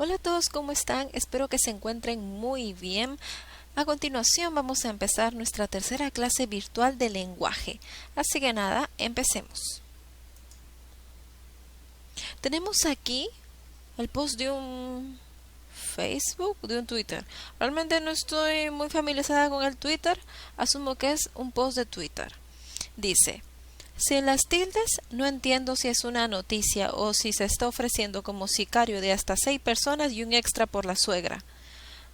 Hola a todos, ¿cómo están? Espero que se encuentren muy bien. A continuación vamos a empezar nuestra tercera clase virtual de lenguaje. Así que nada, empecemos. Tenemos aquí el post de un Facebook, de un Twitter. Realmente no estoy muy familiarizada con el Twitter. Asumo que es un post de Twitter. Dice: sin las tildes, no entiendo si es una noticia o si se está ofreciendo como sicario de hasta 6 personas y un extra por la suegra.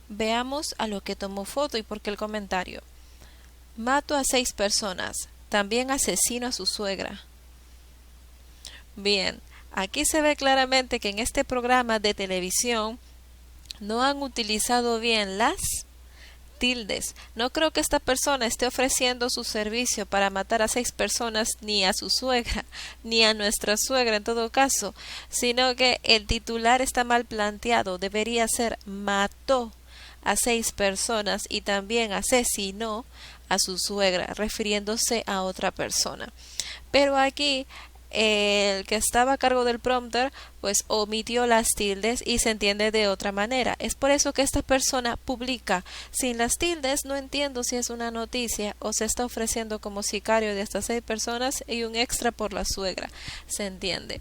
Veamos a lo que tomó foto y por qué el comentario. Mato a 6 personas. También asesino a su suegra. Bien, aquí se ve claramente que en este programa de televisión no han utilizado bien las tildes. No creo que esta persona esté ofreciendo su servicio para matar a 6 personas, ni a su suegra, ni a nuestra suegra en todo caso, sino que el titular está mal planteado. Debería ser mató a 6 personas y también asesinó a su suegra, refiriéndose a otra persona. Pero aquí el que estaba a cargo del prompter pues omitió las tildes y se entiende de otra manera. Es por eso que esta persona publica: sin las tildes no entiendo si es una noticia o se está ofreciendo como sicario de hasta 6 personas y un extra por la suegra. Se entiende.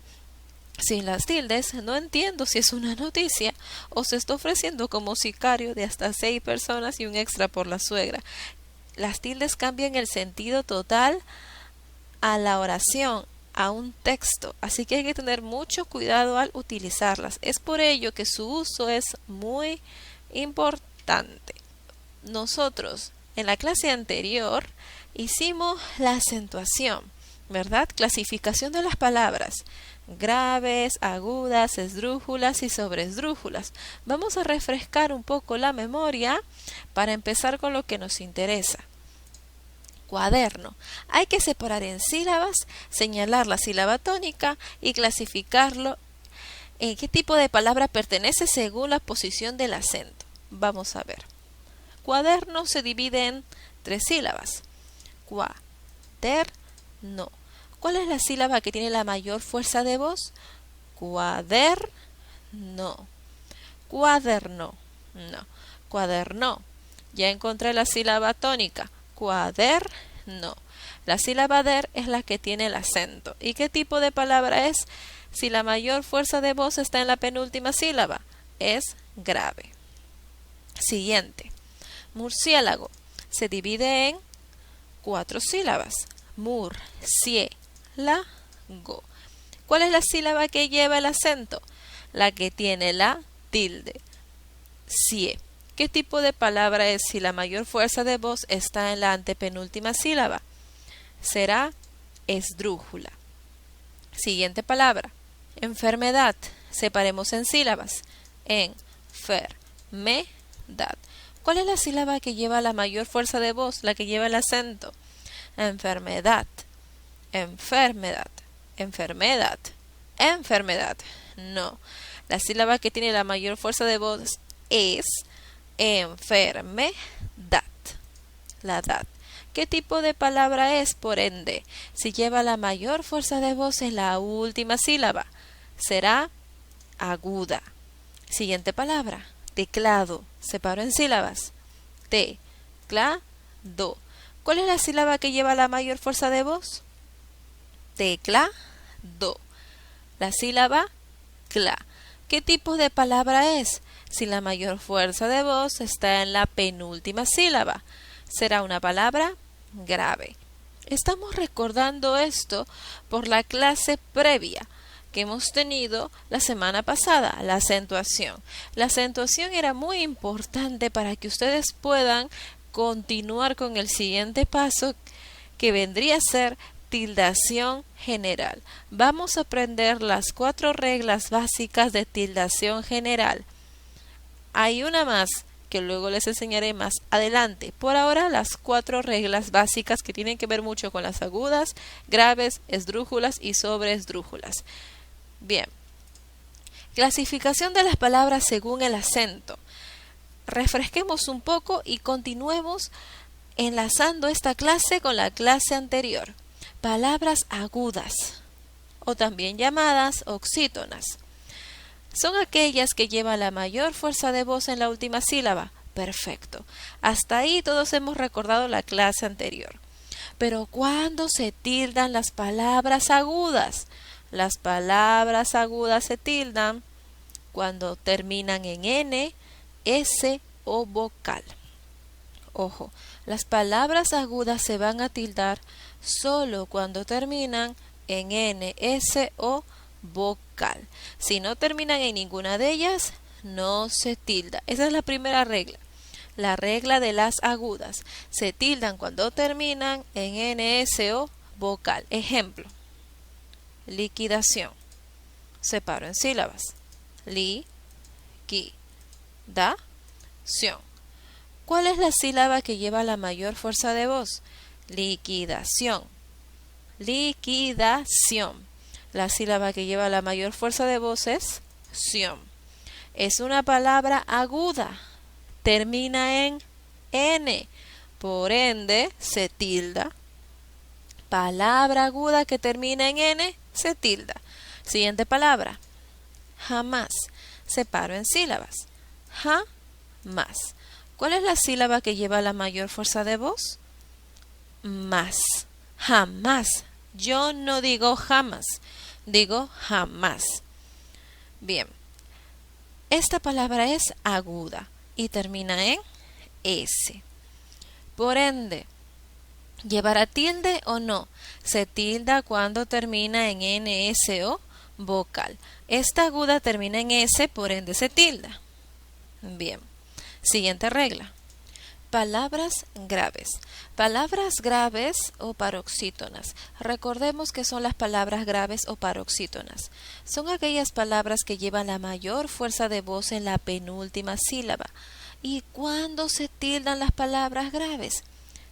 Sin las tildes no entiendo si es una noticia o se está ofreciendo como sicario de hasta 6 personas y un extra por la suegra. Las tildes cambian el sentido total a la oración, a un texto, así que hay que tener mucho cuidado al utilizarlas. Es por ello que su uso es muy importante. Nosotros en la clase anterior hicimos la acentuación, ¿verdad? Clasificación de las palabras: graves, agudas, esdrújulas y sobresdrújulas. Vamos a refrescar un poco la memoria para empezar con lo que nos interesa. Cuaderno. Hay que separar en sílabas, señalar la sílaba tónica y clasificarlo en qué tipo de palabra pertenece según la posición del acento. Vamos a ver. Cuaderno se divide en 3 sílabas. Cuaderno. ¿Cuál es la sílaba que tiene la mayor fuerza de voz? Cuaderno. Cuaderno. No. Cuaderno. Ya encontré la sílaba tónica. Cuaderno. La sílaba der es la que tiene el acento. ¿Y qué tipo de palabra es? Si la mayor fuerza de voz está en la penúltima sílaba, es grave. Siguiente. Murciélago. Se divide en 4 sílabas. Mur-cie-la-go. ¿Cuál es la sílaba que lleva el acento? La que tiene la tilde. Sie. ¿Qué tipo de palabra es si la mayor fuerza de voz está en la antepenúltima sílaba? Será esdrújula. Siguiente palabra. Enfermedad. Separemos en sílabas. Enfermedad. ¿Cuál es la sílaba que lleva la mayor fuerza de voz, la que lleva el acento? Enfermedad. Enfermedad. Enfermedad. Enfermedad. No. La sílaba que tiene la mayor fuerza de voz es enfermedad. La dad. ¿Qué tipo de palabra es, por ende, si lleva la mayor fuerza de voz en la última sílaba? Será aguda. Siguiente palabra. Teclado. Separo en sílabas. Teclado. ¿Cuál es la sílaba que lleva la mayor fuerza de voz? Teclado. La sílaba cla. ¿Qué tipo de palabra es si la mayor fuerza de voz está en la penúltima sílaba? Será una palabra grave. Estamos recordando esto por la clase previa que hemos tenido la semana pasada, la acentuación. La acentuación era muy importante para que ustedes puedan continuar con el siguiente paso, que vendría a ser tildación general. Vamos a aprender las 4 reglas básicas de tildación general. Hay una más que luego les enseñaré más adelante. Por ahora, las 4 reglas básicas que tienen que ver mucho con las agudas, graves, esdrújulas y sobreesdrújulas. Bien. Clasificación de las palabras según el acento. Refresquemos un poco y continuemos enlazando esta clase con la clase anterior. Palabras agudas, o también llamadas oxítonas. Son aquellas que llevan la mayor fuerza de voz en la última sílaba. Perfecto. Hasta ahí todos hemos recordado la clase anterior. Pero ¿cuándo se tildan las palabras agudas? Las palabras agudas se tildan cuando terminan en N, S o vocal. Ojo, las palabras agudas se van a tildar solo cuando terminan en N, S o vocal. Si no terminan en ninguna de ellas, no se tilda. Esa es la primera regla. La regla de las agudas. Se tildan cuando terminan en N, S o vocal. Ejemplo. Liquidación. Separo en sílabas. Li, qui, da, ción. ¿Cuál es la sílaba que lleva la mayor fuerza de voz? Liquidación. Liquidación. La sílaba que lleva la mayor fuerza de voz es ción. Es una palabra aguda. Termina en N. Por ende, se tilda. Palabra aguda que termina en N, se tilda. Siguiente palabra. Jamás. Separo en sílabas. Ja-más. ¿Cuál es la sílaba que lleva la mayor fuerza de voz? Más. Jamás. Yo no digo jamás, digo jamás. Bien. Esta palabra es aguda y termina en S. Por ende, ¿llevará tilde o no? Se tilda cuando termina en N, S o vocal. Esta aguda termina en S, por ende se tilda. Bien. Siguiente regla. Palabras graves. Palabras graves o paroxítonas. Recordemos que son las palabras graves o paroxítonas. Son aquellas palabras que llevan la mayor fuerza de voz en la penúltima sílaba. ¿Y cuándo se tildan las palabras graves?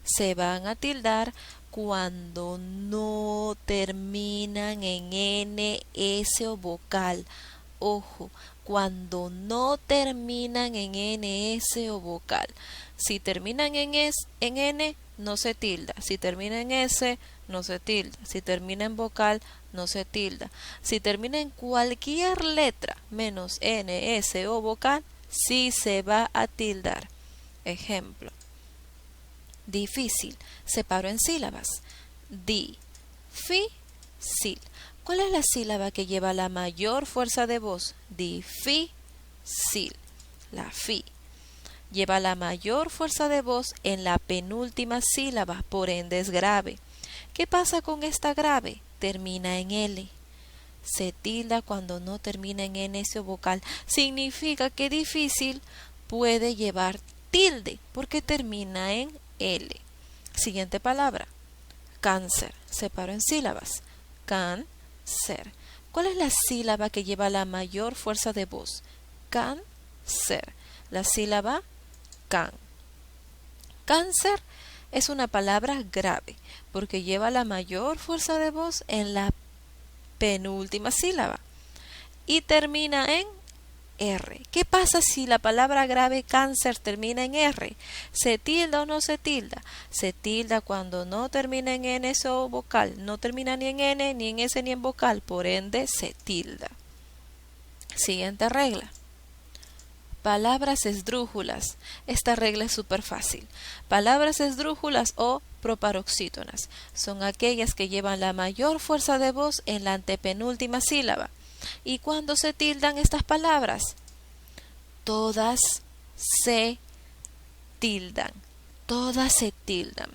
Se van a tildar cuando no terminan en N, S o vocal. Ojo, cuando no terminan en N, S o vocal. Si terminan en N, no se tilda. Si termina en S, no se tilda. Si termina en vocal, no se tilda. Si termina en cualquier letra menos N, S o vocal, sí se va a tildar. Ejemplo. Difícil. Separo en sílabas. Di, fi, sil. ¿Cuál es la sílaba que lleva la mayor fuerza de voz? Difícil. La fi. Lleva la mayor fuerza de voz en la penúltima sílaba, por ende es grave. ¿Qué pasa con esta grave? Termina en L. Se tilda cuando no termina en N, S o vocal. Significa que difícil puede llevar tilde porque termina en L. Siguiente palabra. Cáncer. Separo en sílabas. Cáncer. ¿Cuál es la sílaba que lleva la mayor fuerza de voz? Cáncer. La sílaba can. Cáncer es una palabra grave porque lleva la mayor fuerza de voz en la penúltima sílaba y termina en R. ¿Qué pasa si la palabra grave cáncer termina en R? ¿Se tilda o no se tilda? Se tilda cuando no termina en N o vocal. No termina ni en N, ni en S, ni en vocal. Por ende, se tilda. Siguiente regla. Palabras esdrújulas. Esta regla es súper fácil. Palabras esdrújulas o proparoxítonas son aquellas que llevan la mayor fuerza de voz en la antepenúltima sílaba. ¿Y cuándo se tildan estas palabras? Todas se tildan. Todas se tildan.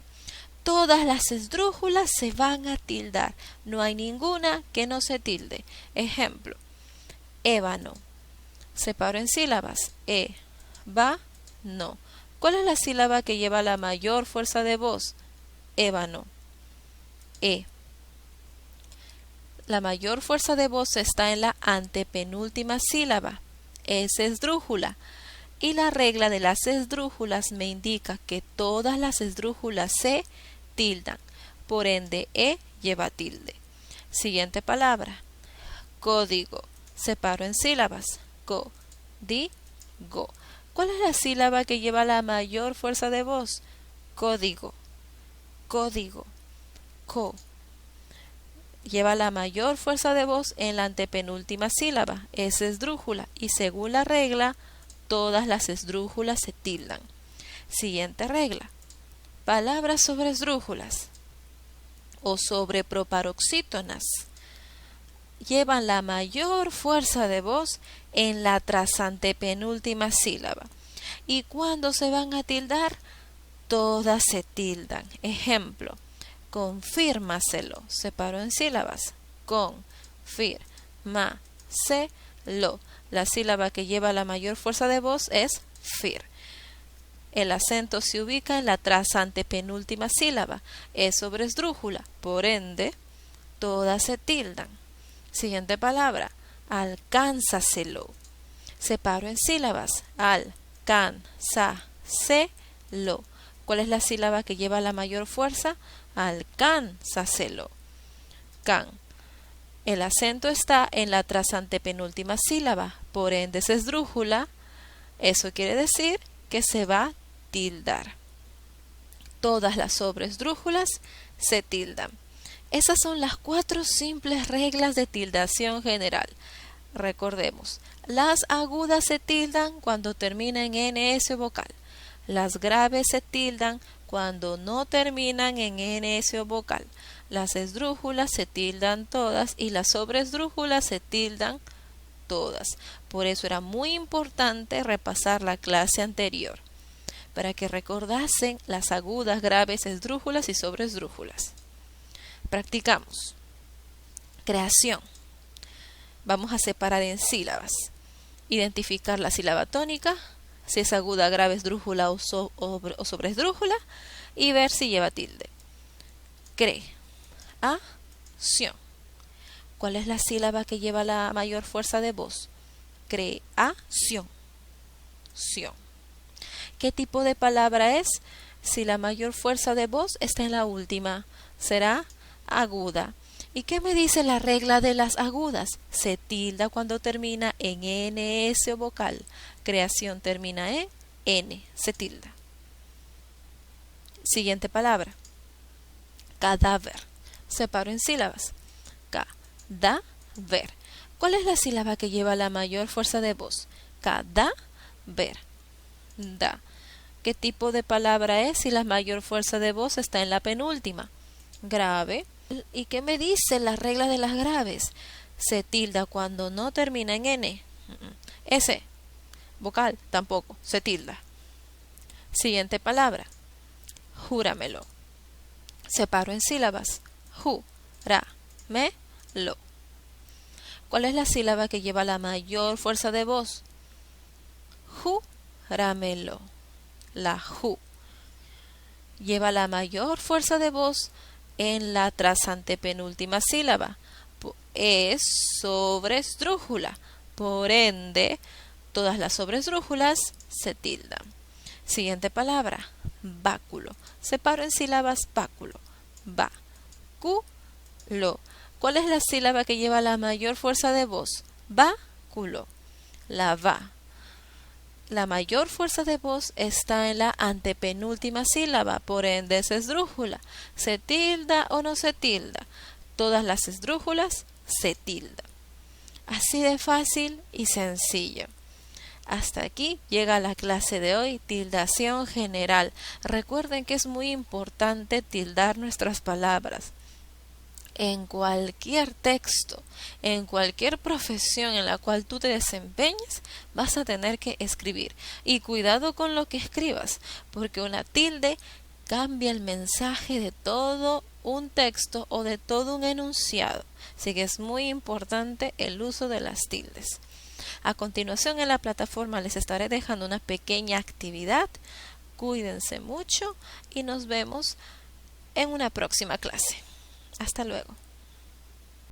Todas las esdrújulas se van a tildar. No hay ninguna que no se tilde. Ejemplo. Ébano. Separo en sílabas. Va, no. ¿Cuál es la sílaba que lleva la mayor fuerza de voz? Ébano. La mayor fuerza de voz está en la antepenúltima sílaba. Es esdrújula. Y la regla de las esdrújulas me indica que todas las esdrújulas se tildan. Por ende, lleva tilde. Siguiente palabra. Código. Separo en sílabas. Digo. ¿Cuál es la sílaba que lleva la mayor fuerza de voz? Código. Código. Co. lleva la mayor fuerza de voz en la antepenúltima sílaba, es esdrújula, y según la regla, todas las esdrújulas se tildan. Siguiente regla. Palabras sobre esdrújulas o sobre proparoxítonas llevan la mayor fuerza de voz en la trasantepenúltima sílaba. ¿Y cuándo se van a tildar? Todas se tildan. Ejemplo, confírmaselo. Separo en sílabas. Confírmaselo. La sílaba que lleva la mayor fuerza de voz es fir. El acento se ubica en la trasantepenúltima sílaba. Es sobre esdrújula. Por ende, todas se tildan. Siguiente palabra. Alcánzaselo. Separo en sílabas. Alcánzaselo. ¿Cuál es la sílaba que lleva la mayor fuerza? Alcánzaselo. Can. El acento está en la trasantepenúltima sílaba. Por ende es esdrújula. Eso quiere decir que se va a tildar. Todas las sobresdrújulas se tildan. Esas son las 4 simples reglas de tildación general. Recordemos, las agudas se tildan cuando terminan en NS vocal. Las graves se tildan cuando no terminan en NS vocal. Las esdrújulas se tildan todas y las sobresdrújulas se tildan todas. Por eso era muy importante repasar la clase anterior, para que recordasen las agudas, graves, esdrújulas y sobresdrújulas. Practicamos. Creación. Vamos a separar en sílabas. Identificar la sílaba tónica, si es aguda, grave, esdrújula o sobresdrújula, y ver si lleva tilde. Creación. ¿Cuál es la sílaba que lleva la mayor fuerza de voz? Creación. ¿Qué tipo de palabra es? Si la mayor fuerza de voz está en la última, será aguda. ¿Y qué me dice la regla de las agudas? Se tilda cuando termina en NS o vocal. Creación termina en N, se tilda. Siguiente palabra. Cadáver. Separo en sílabas. Cadáver. ¿Cuál es la sílaba que lleva la mayor fuerza de voz? Cadáver. Da. ¿Qué tipo de palabra es si la mayor fuerza de voz está en la penúltima? Grave. ¿Y qué me dice la regla de las graves? Se tilda cuando no termina en N. S. Vocal, tampoco, se tilda. Siguiente palabra. Júramelo. Separo en sílabas. Ju-ra-me-lo. ¿Cuál es la sílaba que lleva la mayor fuerza de voz? Júramelo. La ju. Lleva la mayor fuerza de voz en la trasantepenúltima sílaba. Es sobresdrújula. Por ende, todas las sobresdrújulas se tildan. Siguiente palabra. Báculo. Separo en sílabas. Báculo. Báculo. ¿Cuál es la sílaba que lleva la mayor fuerza de voz? Báculo. La va. La mayor fuerza de voz está en la antepenúltima sílaba, por ende es esdrújula. ¿Se tilda o no se tilda? Todas las esdrújulas se tildan. Así de fácil y sencillo. Hasta aquí llega la clase de hoy, tildación general. Recuerden que es muy importante tildar nuestras palabras. En cualquier texto, en cualquier profesión en la cual tú te desempeñes, vas a tener que escribir. Y cuidado con lo que escribas, porque una tilde cambia el mensaje de todo un texto o de todo un enunciado. Así que es muy importante el uso de las tildes. A continuación en la plataforma les estaré dejando una pequeña actividad. Cuídense mucho y nos vemos en una próxima clase. Hasta luego.